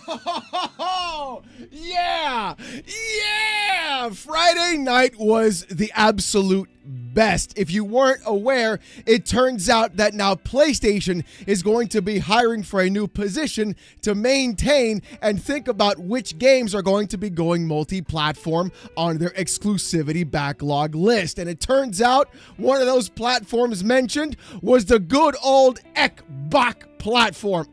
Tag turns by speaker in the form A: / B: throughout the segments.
A: Oh, yeah! Yeah! Friday night was the absolute best. If you weren't aware, it turns out that now PlayStation is going to be hiring for a new position to maintain and think about which games are going to be going multi-platform on their exclusivity backlog list. And it turns out one of those platforms mentioned was the good old Xbox platform.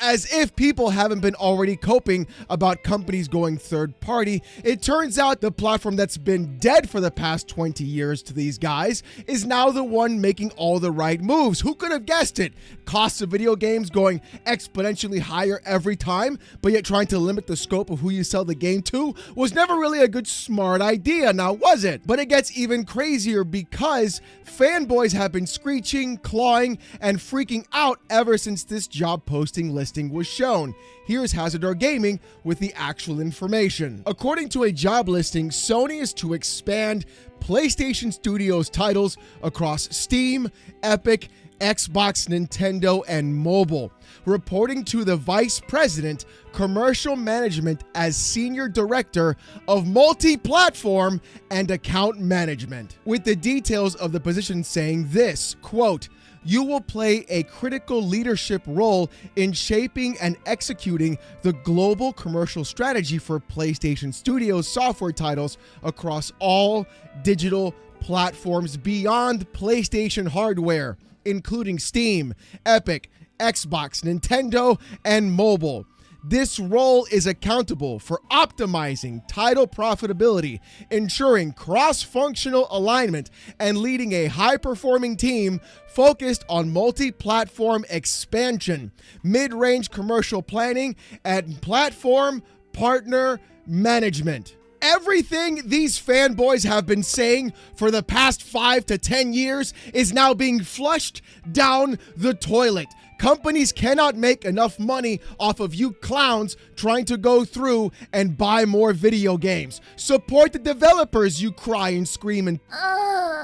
A: As if people haven't been already coping about companies going third party. It turns out the platform that's been dead for the past 20 years to these guys is now the one making all the right moves. Who could have guessed it? Costs of video games going exponentially higher every time, but yet trying to limit the scope of who you sell the game to was never really a good smart idea, now was it? But it gets even crazier because fanboys have been screeching, clawing, and freaking out ever since this job posting listing was shown. Here's Hazardor Gaming with the actual information. According to a job listing, Sony is to expand PlayStation Studios titles across Steam, Epic, Xbox, Nintendo, and mobile. Reporting to the Vice President, Commercial Management as Senior Director of Multi-Platform and Account Management. With the details of the position saying this, quote, "You will play a critical leadership role in shaping and executing the global commercial strategy for PlayStation Studios software titles across all digital platforms beyond PlayStation hardware, including Steam, Epic, Xbox, Nintendo, and mobile. This role is accountable for optimizing title profitability, ensuring cross-functional alignment, and leading a high-performing team focused on multi-platform expansion, mid-range commercial planning, and platform partner management." Everything these fanboys have been saying for the past 5 to 10 years is now being flushed down the toilet. Companies cannot make enough money off of you clowns trying to go through and buy more video games. Support the developers, you cry and scream and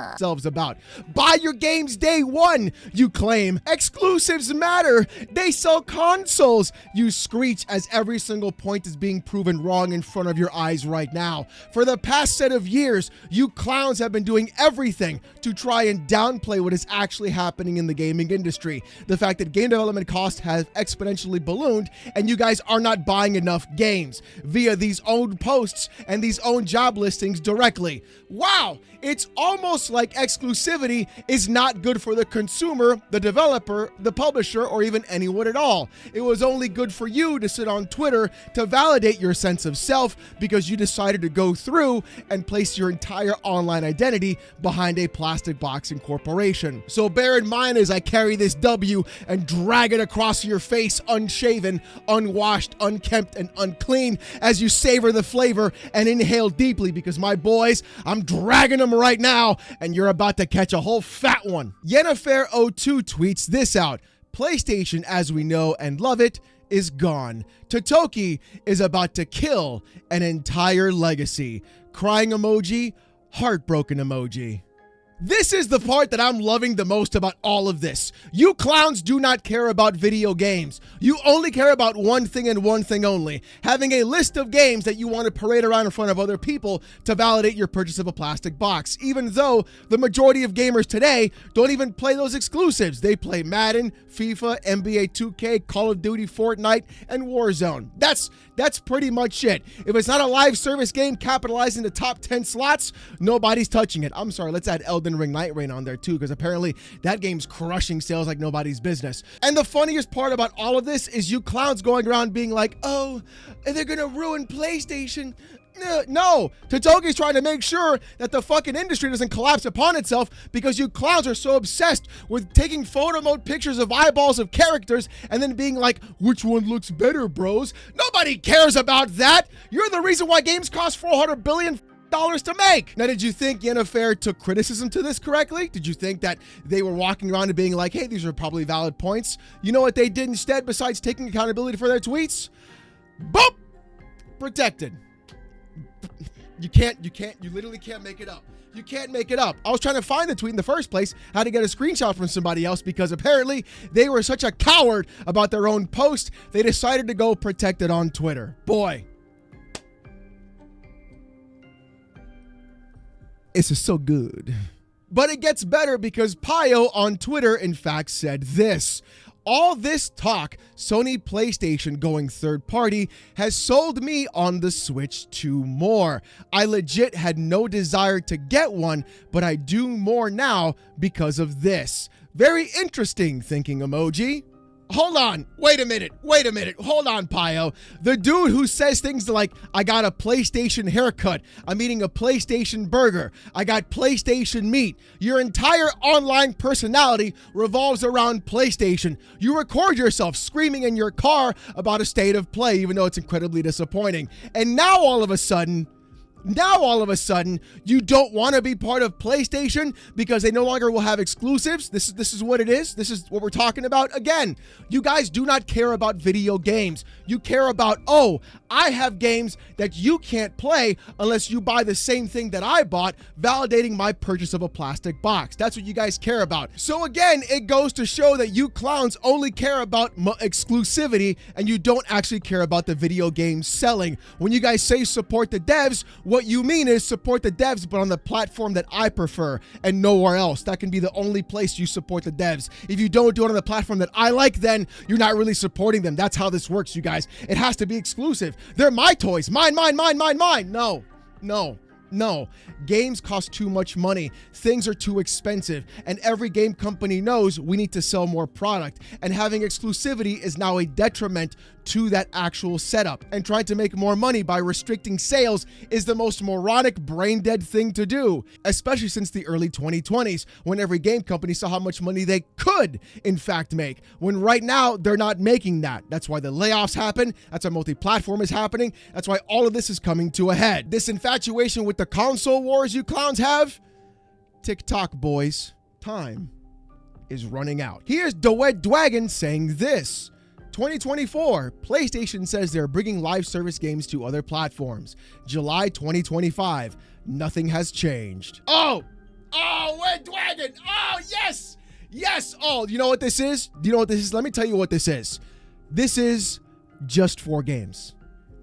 A: themselves about. Buy your games day one, you claim. Exclusives matter. They sell consoles, you screech as every single point is being proven wrong in front of your eyes right now. For the past set of years, you clowns have been doing everything to try and downplay what is actually happening in the gaming industry. The fact that game development costs have exponentially ballooned and you guys are not buying enough games via these own posts and these own job listings directly. Wow, it's almost like exclusivity is not good for the consumer, the developer, the publisher, or even anyone at all. It was only good for you to sit on Twitter to validate your sense of self because you decided to go through and place your entire online identity behind a plastic box incorporation. So bear in mind as I carry this W and drag it across your face unshaven, unwashed, unkempt, and unclean as you savor the flavor and inhale deeply because my boys, I'm dragging them right now and you're about to catch a whole fat one. Yennefair02 tweets this out. PlayStation as we know and love it is gone. Totoki is about to kill an entire legacy. Crying emoji, heartbroken emoji. This is the part that I'm loving the most about all of this. You clowns do not care about video games. You only care about one thing and one thing only. Having a list of games that you want to parade around in front of other people to validate your purchase of a plastic box. Even though the majority of gamers today don't even play those exclusives. They play Madden, FIFA, NBA 2K, Call of Duty, Fortnite, and Warzone. That's pretty much it. If it's not a live service game capitalizing the top 10 slots, nobody's touching it. I'm sorry, let's add Elden Ring Night Rain on there too, because apparently that game's crushing sales like nobody's business. And the funniest part about all of this is you clowns going around being like, oh, they're gonna ruin PlayStation. No, Totoki's trying to make sure that the fucking industry doesn't collapse upon itself because you clowns are so obsessed with taking photo mode pictures of eyeballs of characters and then being like, which one looks better, bros? Nobody cares about that. You're the reason why games cost $400 billion to make. Now, did you think Yennefair took criticism to this correctly? Did you think that they were walking around and being like, hey, these are probably valid points? You know what they did instead besides taking accountability for their tweets? Boop! Protected. You literally can't make it up. You can't make it up. I was trying to find the tweet in the first place, how to get a screenshot from somebody else, because apparently they were such a coward about their own post, they decided to go protect it on Twitter. Boy. This is so good. But it gets better because Pio on Twitter, in fact, said this. All this talk, Sony PlayStation going third party, has sold me on the Switch 2 more. I legit had no desire to get one, but I do more now because of this. Very interesting thinking emoji. Hold on. Wait a minute. Hold on, Pio. The dude who says things like, I got a PlayStation haircut. I'm eating a PlayStation burger. I got PlayStation meat. Your entire online personality revolves around PlayStation. You record yourself screaming in your car about a state of play, even though it's incredibly disappointing. And now all of a sudden, you don't want to be part of PlayStation because they no longer will have exclusives. This is what it is. This is what we're talking about. Again, you guys do not care about video games. You care about, oh, I have games that you can't play unless you buy the same thing that I bought, validating my purchase of a plastic box. That's what you guys care about. So again, it goes to show that you clowns only care about exclusivity and you don't actually care about the video game selling. When you guys say support the devs, what you mean is support the devs, but on the platform that I prefer and nowhere else. That can be the only place you support the devs. If you don't do it on the platform that I like, then you're not really supporting them. That's how this works, you guys. It has to be exclusive. They're my toys. Mine. No. Games cost too much money. Things are too expensive. And every game company knows we need to sell more product. And having exclusivity is now a detriment to that actual setup. And trying to make more money by restricting sales is the most moronic, brain-dead thing to do, especially since the early 2020s, when every game company saw how much money they could, in fact, make. When right now, they're not making that. That's why the layoffs happen. That's why multi-platform is happening. That's why all of this is coming to a head. This infatuation with the console wars you clowns have? TikTok, boys. Time is running out. Here's Dwed Dwagon saying this. 2024, PlayStation says they're bringing live service games to other platforms. July 2025, nothing has changed. Oh, Wed Dwagon. Oh, yes. Oh, you know what this is? Let me tell you what this is. This is just 4 games.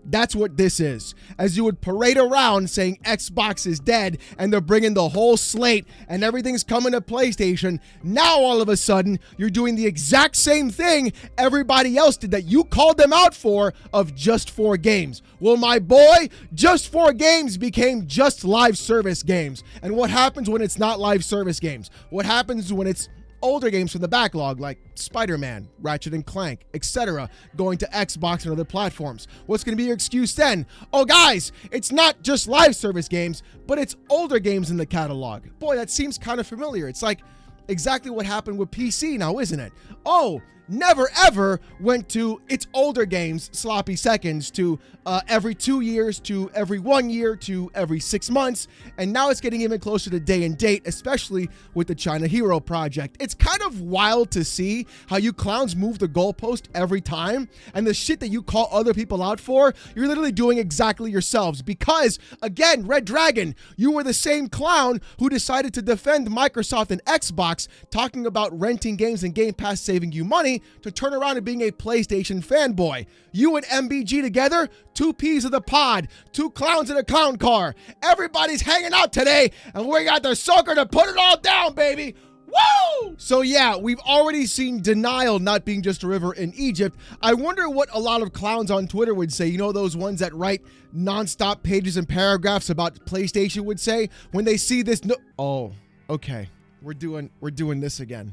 A: That's what this is. As you would parade around saying Xbox is dead and they're bringing the whole slate and everything's coming to PlayStation, now all of a sudden you're doing the exact same thing everybody else did that you called them out for, of just 4 games. Well, my boy, just 4 games became just live service games. And what happens when it's not live service games? What happens when it's older games from the backlog like Spider-Man, Ratchet & Clank, etc., going to Xbox and other platforms? What's going to be your excuse then? Oh, guys, it's not just live service games, but it's older games in the catalog. Boy, that seems kind of familiar. It's like exactly what happened with PC now, isn't it? Oh, never ever went to its older games, sloppy seconds, to every 2 years, to every 1 year, to every 6 months, and now it's getting even closer to day and date, especially with the China Hero project. It's kind of wild to see how you clowns move the goalpost every time, and the shit that you call other people out for, you're literally doing exactly yourselves. Because, again, Red Dragon, you were the same clown who decided to defend Microsoft and Xbox, talking about renting games and Game Pass saving you money, to turn around and being a PlayStation fanboy. You and MBG together, 2 peas of the pod, 2 clowns in a clown car. Everybody's hanging out today, and we got the sucker to put it all down, baby. Woo! So yeah, we've already seen denial not being just a river in Egypt. I wonder what a lot of clowns on Twitter would say. You know, those ones that write nonstop pages and paragraphs about PlayStation would say when they see this. Oh, okay. We're doing this again.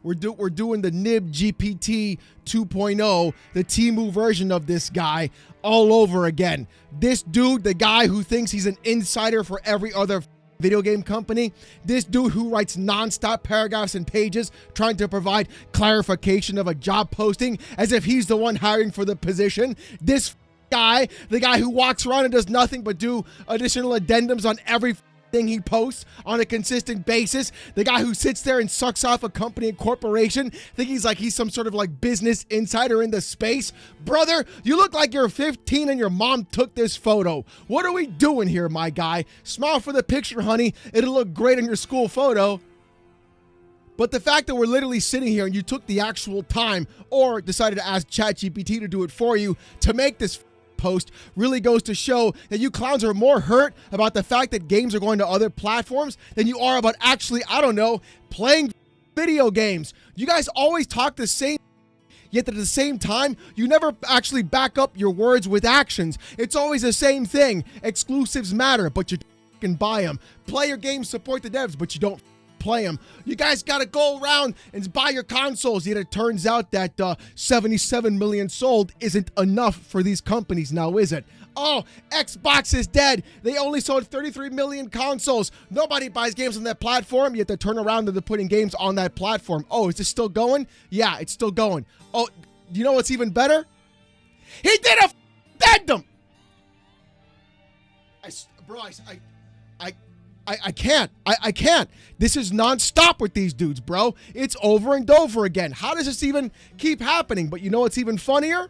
A: We're doing the Nib GPT 2.0, the Temu version of this guy, all over again. This dude, the guy who thinks he's an insider for every other video game company, this dude who writes nonstop paragraphs and pages trying to provide clarification of a job posting as if he's the one hiring for the position. This guy, the guy who walks around and does nothing but do additional addendums on every thing he posts on a consistent basis. The guy who sits there and sucks off a company and corporation, think he's some sort of like business insider in the space. Brother, you look like you're 15 and your mom took this photo. What are we doing here, my guy? Smile for the picture, honey. It'll look great on your school photo. But the fact that we're literally sitting here and you took the actual time or decided to ask ChatGPT to do it for you to make this post really goes to show that you clowns are more hurt about the fact that games are going to other platforms than you are about actually, I don't know, playing video games. You guys always talk the same, yet at the same time, you never actually back up your words with actions. It's always the same thing. Exclusives matter, but you can buy them. Play your games, support the devs, but you don't play them. You guys got to go around and buy your consoles. Yet it turns out that 77 million sold isn't enough for these companies now, is it? Oh, Xbox is dead. They only sold 33 million consoles. Nobody buys games on that platform, yet they turn around and they're putting games on that platform. Oh, is this still going? Yeah, it's still going. Oh, you know what's even better? He did a addendum. I can't. I can't. This is nonstop with these dudes, bro. It's over and over again. How does this even keep happening? But you know what's even funnier?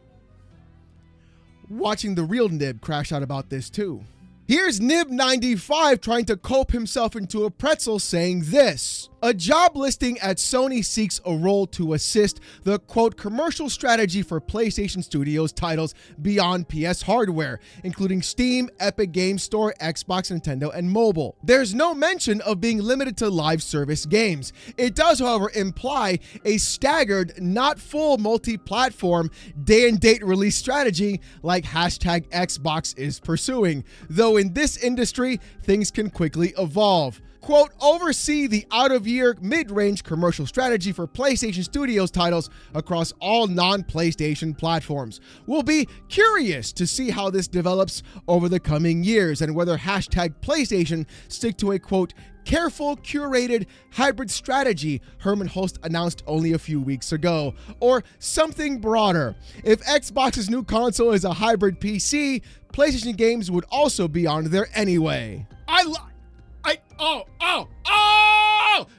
A: Watching the real Nib crash out about this too. Here's Nib95 trying to cope himself into a pretzel saying this. A job listing at Sony seeks a role to assist the, quote, commercial strategy for PlayStation Studios titles beyond PS hardware, including Steam, Epic Games Store, Xbox, Nintendo, and mobile. There's no mention of being limited to live service games. It does, however, imply a staggered, not full multi-platform day-and-date release strategy like hashtag Xbox is pursuing, though in this industry, things can quickly evolve. Quote, oversee the out-of-year mid-range commercial strategy for PlayStation Studios titles across all non-PlayStation platforms. We'll be curious to see how this develops over the coming years and whether hashtag PlayStation stick to a, quote, careful, curated hybrid strategy Hermen Hulst announced only a few weeks ago, or something broader. If Xbox's new console is a hybrid PC, PlayStation games would also be on there anyway.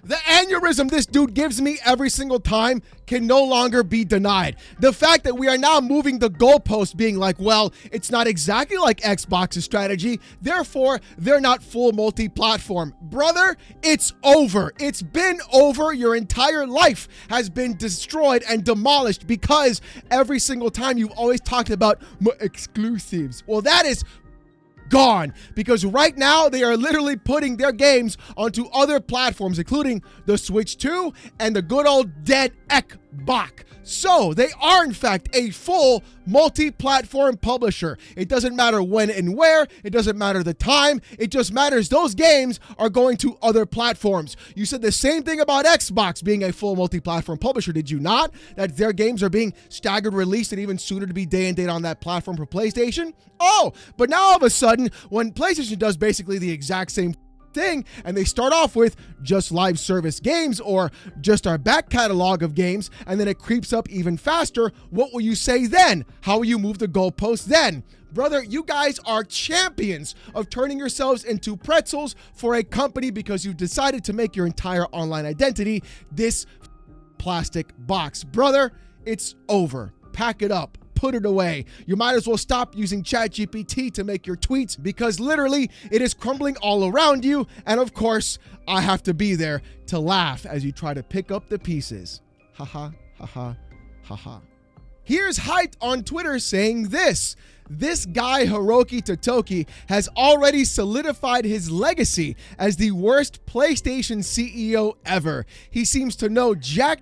A: The aneurysm this dude gives me every single time can no longer be denied. The fact that we are now moving the goalpost being like, well, it's not exactly like Xbox's strategy, therefore they're not full multi-platform. Brother, it's over. It's been over. Your entire life has been destroyed and demolished because every single time you've always talked about exclusives. Well, that is gone, because right now they are literally putting their games onto other platforms, including the Switch 2 and the good old dead Xbox. So they are in fact a full multi-platform publisher. It doesn't matter when and where, it doesn't matter the time, it just matters those games are going to other platforms. You said the same thing about Xbox being a full multi-platform publisher, did you not? That their games are being staggered released and even sooner to be day and date on that platform for PlayStation? Oh, but now all of a sudden, when PlayStation does basically the exact same thing and they start off with just live service games or just our back catalog of games, and then it creeps up even faster, what will you say then? How will you move the goalpost then? Brother, you guys are champions of turning yourselves into pretzels for a company because you've decided to make your entire online identity this plastic box. Brother, it's over. Pack it up. Put it away. You might as well stop using ChatGPT to make your tweets because literally it is crumbling all around you. And of course, I have to be there to laugh as you try to pick up the pieces. Haha, haha, haha. Here's Hyped on Twitter saying this. This guy, Hiroki Totoki, has already solidified his legacy as the worst PlayStation CEO ever. He seems to know jack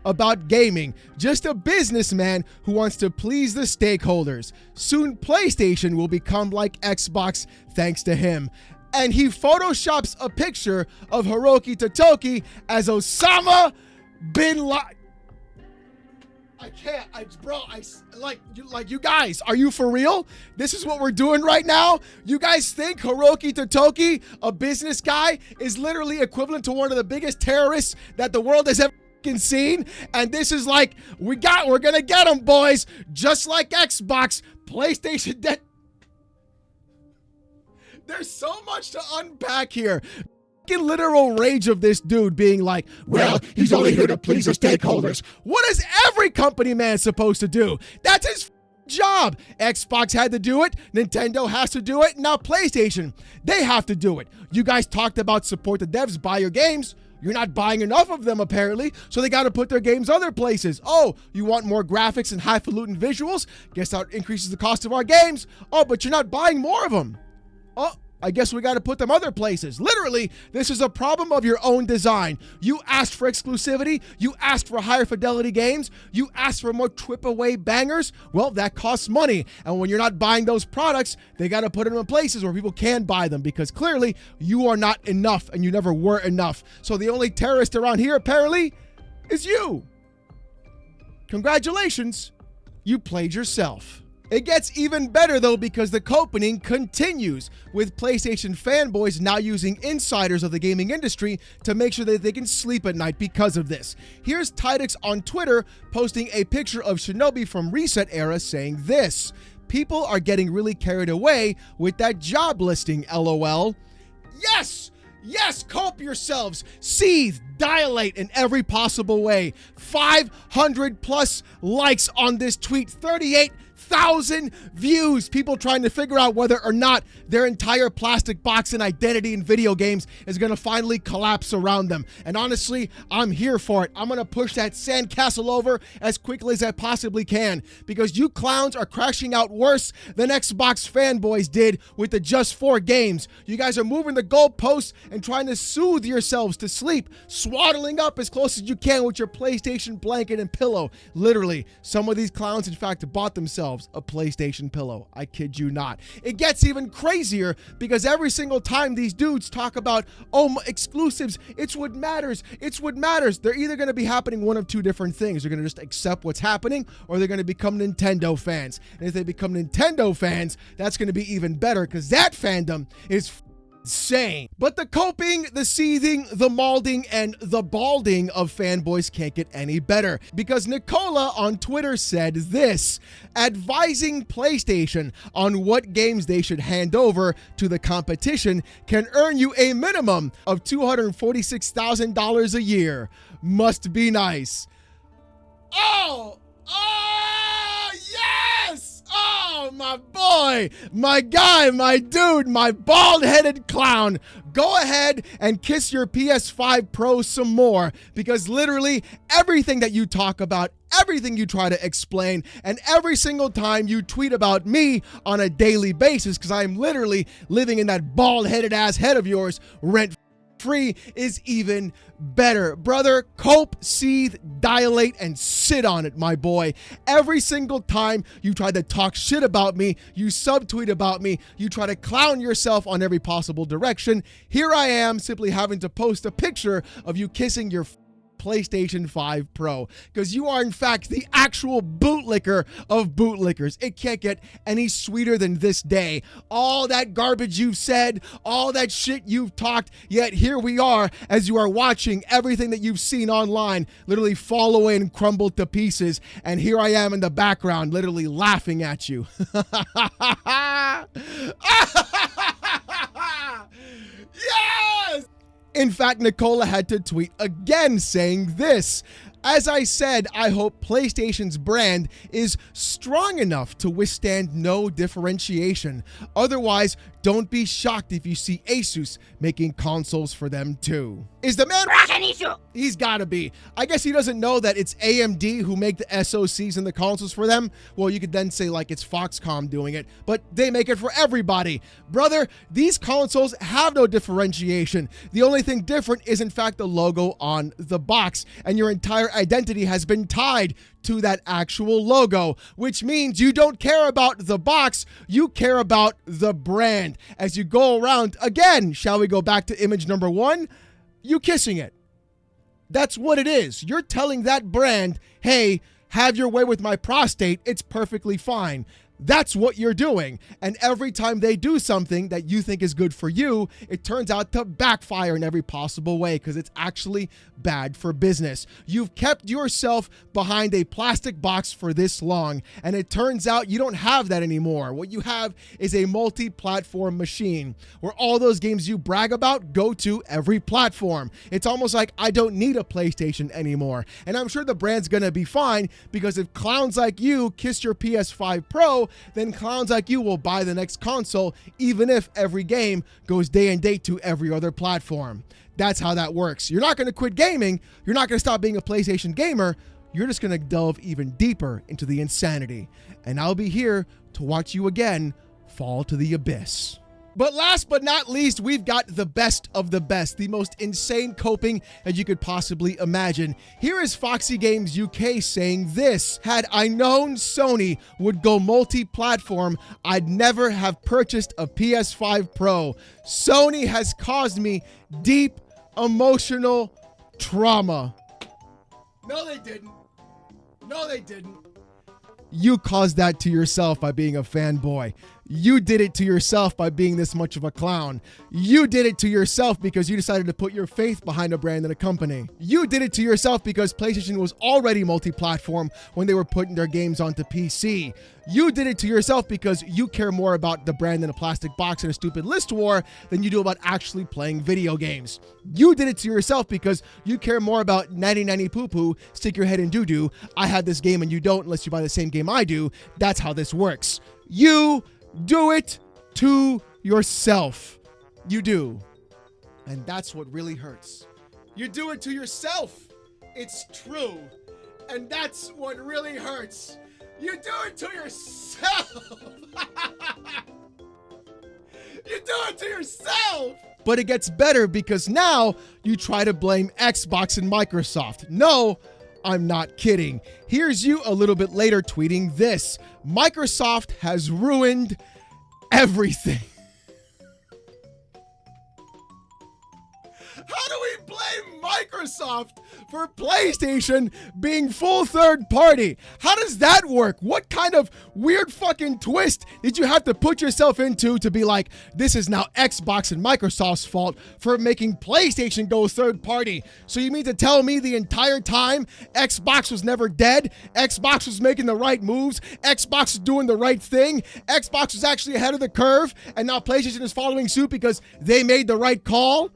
A: about gaming, just a businessman who wants to please the stakeholders. Soon PlayStation will become like Xbox thanks to him. And he photoshops a picture of Hiroki Totoki as Osama bin Laden. I can't, you guys, are you for real? This is what we're doing right now? You guys think Hiroki Totoki, a business guy, is literally equivalent to one of the biggest terrorists that the world has ever seen? And this is like, we're gonna get them, boys, just like Xbox. PlayStation dead. There's so much to unpack here. Literal rage of this dude being like, well, he's only here to please the stakeholders. What is every company man supposed to do? That's his job. Xbox had to do it. Nintendo has to do it. Now PlayStation, they have to do it. You guys talked about support the devs, buy your games. You're not buying enough of them, apparently, so they got to put their games other places. Oh, you want more graphics and highfalutin visuals? Guess that increases the cost of our games. Oh, but you're not buying more of them. Oh, I guess we got to put them other places. Literally, this is a problem of your own design. You asked for exclusivity. You asked for higher fidelity games. You asked for more trip-away bangers. Well, that costs money. And when you're not buying those products, they got to put them in places where people can buy them because clearly you are not enough and you never were enough. So the only terrorist around here, apparently, is you. Congratulations. You played yourself. It gets even better, though, because the copening continues, with PlayStation fanboys now using insiders of the gaming industry to make sure that they can sleep at night because of this. Here's Tidix on Twitter posting a picture of Shinobi from Reset Era saying this: "People are getting really carried away with that job listing, LOL." Yes! Yes, cope yourselves. Seethe, dilate in every possible way. 500 plus likes on this tweet. 38,000 views. People trying to figure out whether or not their entire plastic box and identity in video games is going to finally collapse around them. And honestly, I'm here for it. I'm going to push that sandcastle over as quickly as I possibly can because you clowns are crashing out worse than Xbox fanboys did with the Just 4 games. You guys are moving the goalposts and trying to soothe yourselves to sleep, swaddling up as close as you can with your PlayStation blanket and pillow. Literally, some of these clowns, in fact, bought themselves a PlayStation pillow. I kid you not. It gets even crazier because every single time these dudes talk about, oh, exclusives, it's what matters. It's what matters. They're either going to be happening one of two different things. They're going to just accept what's happening, or they're going to become Nintendo fans. And if they become Nintendo fans, that's going to be even better because that fandom is insane. But the coping, the seething, the malding, and the balding of fanboys can't get any better because Nicola on Twitter said this, advising PlayStation on what games they should hand over to the competition can earn you a minimum of $246,000 a year. Must be nice. Oh, yes! Oh, my boy, my guy, my dude, my bald-headed clown. Go ahead and kiss your PS5 Pro some more because literally everything that you talk about, everything you try to explain, and every single time you tweet about me on a daily basis, because I am literally living in that bald-headed ass head of yours rent free, is even better. Brother, cope, seethe, dilate, and sit on it, my boy. Every single time you try to talk shit about me, you subtweet about me, you try to clown yourself on every possible direction, here I am simply having to post a picture of you kissing your PlayStation 5 Pro because you are in fact the actual bootlicker of bootlickers. It can't get any sweeter than this day. All that garbage you've said, all that shit you've talked, yet here we are as you are watching everything that you've seen online literally fall away and crumble to pieces, and here I am in the background literally laughing at you. Yes! In fact, Nicola had to tweet again saying this. As I said, I hope PlayStation's brand is strong enough to withstand no differentiation. Otherwise, don't be shocked if you see Asus making consoles for them too. Is the man an issue? He's gotta be. I guess he doesn't know that it's AMD who make the SoCs and the consoles for them. Well, you could then say like it's Foxconn doing it, but they make it for everybody. Brother, these consoles have no differentiation. The only thing different is in fact the logo on the box, and your entire identity has been tied to that actual logo, which means you don't care about the box, you care about the brand. As you go around, again, shall we go back to image number 1? You kissing it. That's what it is. You're telling that brand, hey, have your way with my prostate, it's perfectly fine. That's what you're doing. And every time they do something that you think is good for you, it turns out to backfire in every possible way because it's actually bad for business. You've kept yourself behind a plastic box for this long, and it turns out you don't have that anymore. What you have is a multi-platform machine where all those games you brag about go to every platform. It's almost like I don't need a PlayStation anymore. And I'm sure the brand's going to be fine because if clowns like you kiss your PS5 Pro, then clowns like you will buy the next console, even if every game goes day and date to every other platform. That's how that works. You're not going to quit gaming. You're not going to stop being a PlayStation gamer. You're just going to delve even deeper into the insanity. And I'll be here to watch you again fall to the abyss. But last but not least, we've got the best of the best, the most insane coping that you could possibly imagine. Here is Foxy Games UK saying this: had I known Sony would go multi-platform, I'd never have purchased a PS5 Pro. Sony has caused me deep emotional trauma. No, they didn't. No, they didn't. You caused that to yourself by being a fanboy. You did it to yourself by being this much of a clown. You did it to yourself because you decided to put your faith behind a brand and a company. You did it to yourself because PlayStation was already multi-platform when they were putting their games onto PC. You did it to yourself because you care more about the brand in a plastic box and a stupid list war than you do about actually playing video games. You did it to yourself because you care more about nanny nanny poo poo, stick your head in doo doo. I have this game and you don't unless you buy the same game I do. That's how this works. You do it to yourself. You do. And that's what really hurts. You do it to yourself. It's true. And that's what really hurts. You do it to yourself. You do it to yourself. But it gets better because now you try to blame Xbox and Microsoft. No, I'm not kidding. Here's you a little bit later tweeting this: Microsoft has ruined everything. How do we blame Microsoft for PlayStation being full third party? How does that work? What kind of weird fucking twist did you have to put yourself into to be like, this is now Xbox and Microsoft's fault for making PlayStation go third party? So you mean to tell me the entire time Xbox was never dead? Xbox was making the right moves? Xbox was doing the right thing? Xbox was actually ahead of the curve and now PlayStation is following suit because they made the right call?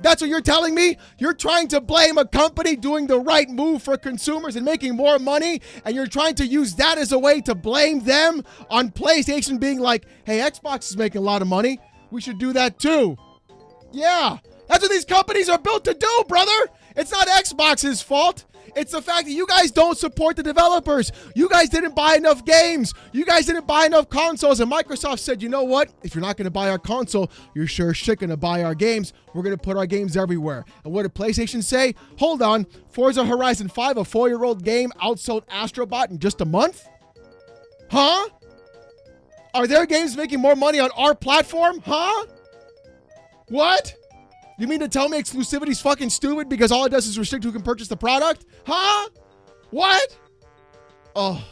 A: That's what you're telling me? You're trying to blame a company doing the right move for consumers and making more money, and you're trying to use that as a way to blame them on PlayStation being like, hey, Xbox is making a lot of money. We should do that too. Yeah, that's what these companies are built to do, brother. It's not Xbox's fault. It's the fact that you guys don't support the developers. You guys didn't buy enough games. You guys didn't buy enough consoles. And Microsoft said, you know what? If you're not going to buy our console, you're sure shit going to buy our games. We're going to put our games everywhere. And what did PlayStation say? Hold on. Forza Horizon 5, a 4-year-old game, outsold Astrobot in just a month? Huh? Are their games making more money on our platform? Huh? What? You mean to tell me exclusivity's fucking stupid because all it does is restrict who can purchase the product? Huh? What? Oh,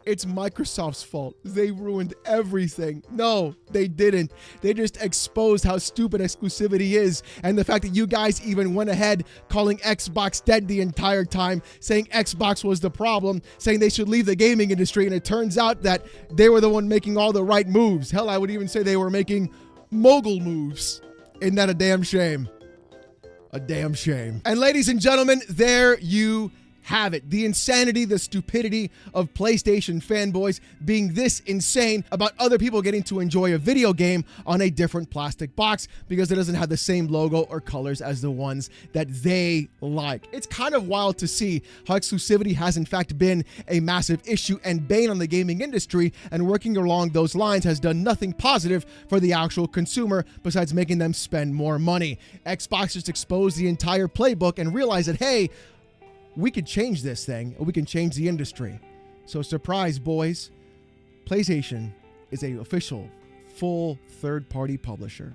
A: it's Microsoft's fault. They ruined everything. No, they didn't. They just exposed how stupid exclusivity is and the fact that you guys even went ahead calling Xbox dead the entire time, saying Xbox was the problem, saying they should leave the gaming industry, and it turns out that they were the one making all the right moves. Hell, I would even say they were making mogul moves. Isn't that a damn shame? A damn shame. And ladies and gentlemen, there you have it. The insanity, the stupidity of PlayStation fanboys being this insane about other people getting to enjoy a video game on a different plastic box because it doesn't have the same logo or colors as the ones that they like. It's kind of wild to see how exclusivity has in fact been a massive issue and bane on the gaming industry, and working along those lines has done nothing positive for the actual consumer besides making them spend more money. Xbox just exposed the entire playbook and realized that, hey, we could change this thing, and we can change the industry. So surprise, boys. PlayStation is an official, full third-party publisher.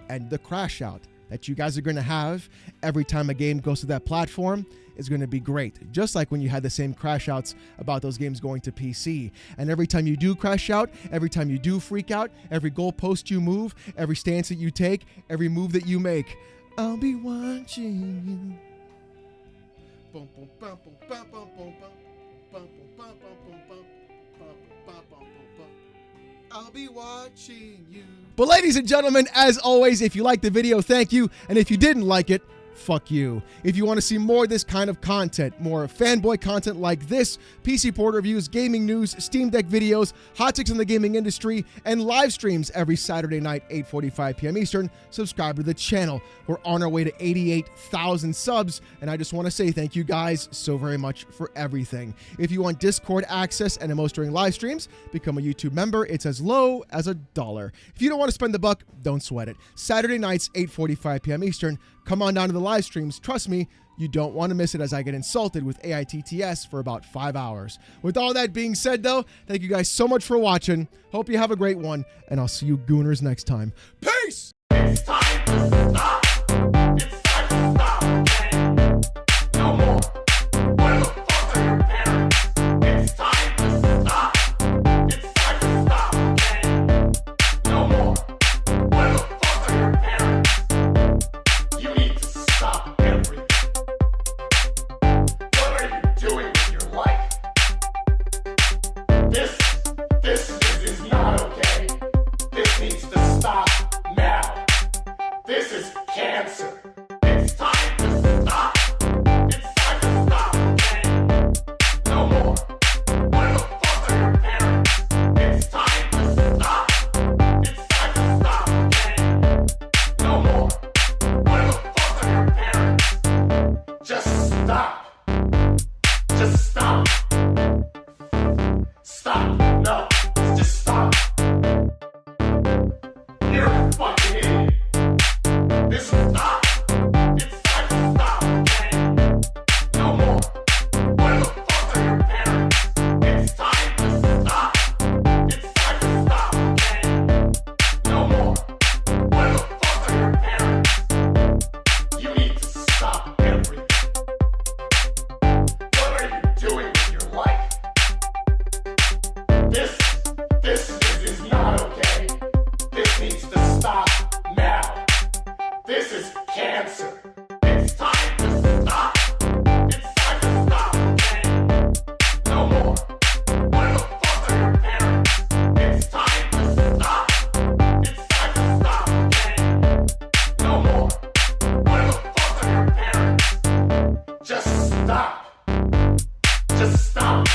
A: And the crash out that you guys are going to have every time a game goes to that platform is going to be great. Just like when you had the same crash outs about those games going to PC. And every time you do crash out, every time you do freak out, every goalpost you move, every stance that you take, every move that you make, I'll be watching you. Boom, boom, boom, boom, boom, boom, boom, boom. I'll be watching you. But ladies and gentlemen, as always, if you liked the video, thank you. And if you didn't like it, fuck you. If you want to see more of this kind of content, more fanboy content like this, PC port reviews, gaming news, Steam Deck videos, hot takes in the gaming industry, and live streams every Saturday night, 8:45 p.m. Eastern, subscribe to the channel. We're on our way to 88,000 subs, and I just want to say thank you guys so very much for everything. If you want Discord access and emotes during live streams, become a YouTube member. It's as low as $1. If you don't want to spend the buck, don't sweat it. Saturday nights, 8:45 p.m. Eastern, come on down to the live streams. Trust me, you don't want to miss it as I get insulted with AITTS for about 5 hours. With all that being said, though, thank you guys so much for watching. Hope you have a great one, and I'll see you gooners next time. Peace!
B: It's time to stop. It's time to stop. Okay? No more. Where the fuck are your parents? It's time to stop. It's time to stop. Okay? No more. Where the fuck are your parents? You need to stop everything. What are you doing with your life? This is not okay. This needs to stop now. This is cancer. It's time to stop. It's time to stop, okay? No more. Where the fuck are your parents? It's time to stop. It's time to stop, okay? No more. Where the fuck are your parents? Just stop. Just stop. Stop. No. Just stop. You're a fucking idiot. This is stop. It's time to stop, okay? No more. Where the fuck are your parents? It's time to stop. It's time to stop, okay? No more. Where the fuck are your parents? You need to stop everything. What are you doing with your life? This is not okay. This needs to stop now. This is cancer. It's time to stop. It's time to stop, okay? No more. Where the fuck are your parents? It's time to stop. It's time to stop, okay? No more. Where the fuck are your parents? Just stop. Just stop.